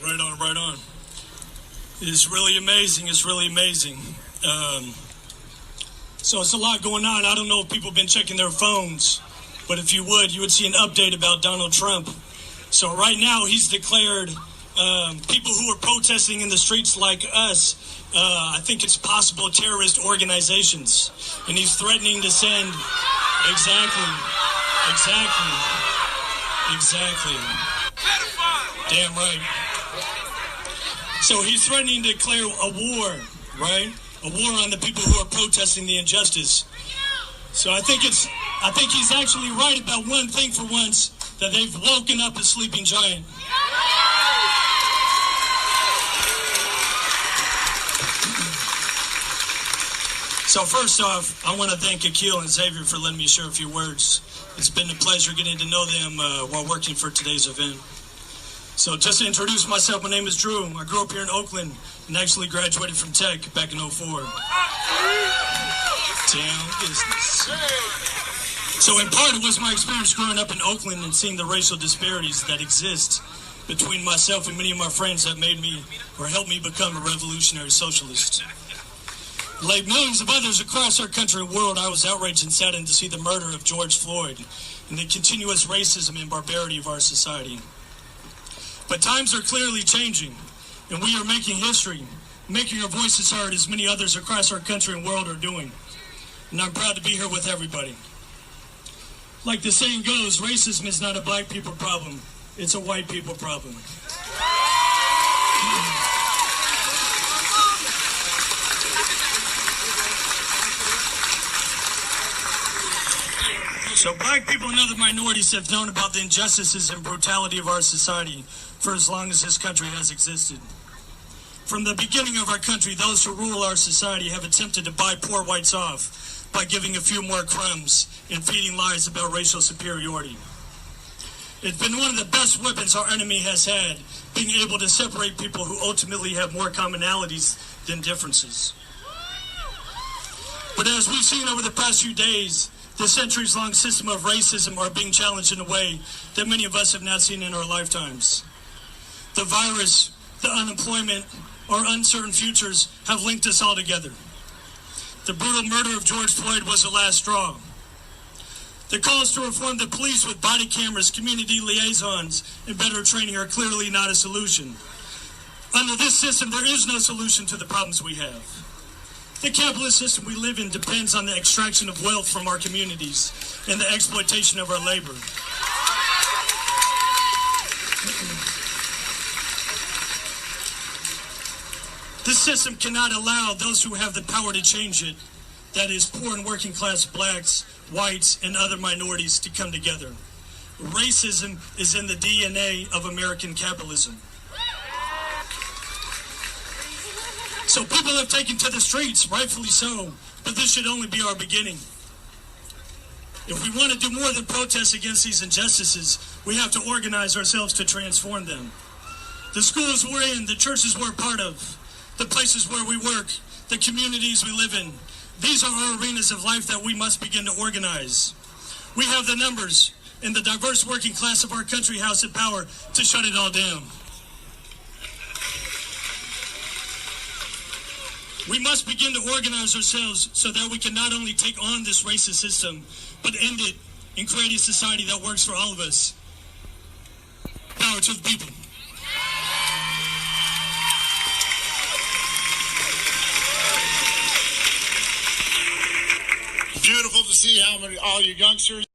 Right on, right on. It's really amazing. It's really amazing. So it's a lot going on. I don't know if people have been checking their phones, but if you would see an update about Donald Trump. So right now he's declared people who are protesting in the streets like us, I think it's possible terrorist organizations. And he's threatening to send... Exactly. Damn right. So he's threatening to declare a war, right? A war on the people who are protesting the injustice. So I think he's actually right about one thing for once, that they've woken up a sleeping giant. So first off, I want to thank Akil and Xavier for letting me share a few words. It's been a pleasure getting to know them while working for today's event. So just to introduce myself, my name is Drew. I grew up here in Oakland and actually graduated from Tech back in 04. Damn business. So in part, it was my experience growing up in Oakland and seeing the racial disparities that exist between myself and many of my friends that made me or helped me become a revolutionary socialist. Like millions of others across our country and world, I was outraged and saddened to see the murder of George Floyd and the continuous racism and barbarity of our society. But times are clearly changing, and we are making history, making our voices heard as many others across our country and world are doing. And I'm proud to be here with everybody. Like the saying goes, racism is not a black people problem, it's a white people problem. So black people and other minorities have known about the injustices and brutality of our society for as long as this country has existed. From the beginning of our country, those who rule our society have attempted to buy poor whites off by giving a few more crumbs and feeding lies about racial superiority. It's been one of the best weapons our enemy has had, being able to separate people who ultimately have more commonalities than differences. But as we've seen over the past few days, the centuries-long system of racism are being challenged in a way that many of us have not seen in our lifetimes. The virus, the unemployment, our uncertain futures have linked us all together. The brutal murder of George Floyd was the last straw. The calls to reform the police with body cameras, community liaisons, and better training are clearly not a solution. Under this system, there is no solution to the problems we have. The capitalist system we live in depends on the extraction of wealth from our communities and the exploitation of our labor. This system cannot allow those who have the power to change it, that is, poor and working class blacks, whites, and other minorities, to come together. Racism is in the DNA of American capitalism. So people have taken to the streets, rightfully so, but this should only be our beginning. If we want to do more than protest against these injustices, we have to organize ourselves to transform them. The schools we're in, the churches we're a part of, the places where we work, the communities we live in, these are our arenas of life that we must begin to organize. We have the numbers and the diverse working class of our country house the power to shut it all down. We must begin to organize ourselves so that we can not only take on this racist system, but end it and create a society that works for all of us. Power to the people. Beautiful to see how many all you youngsters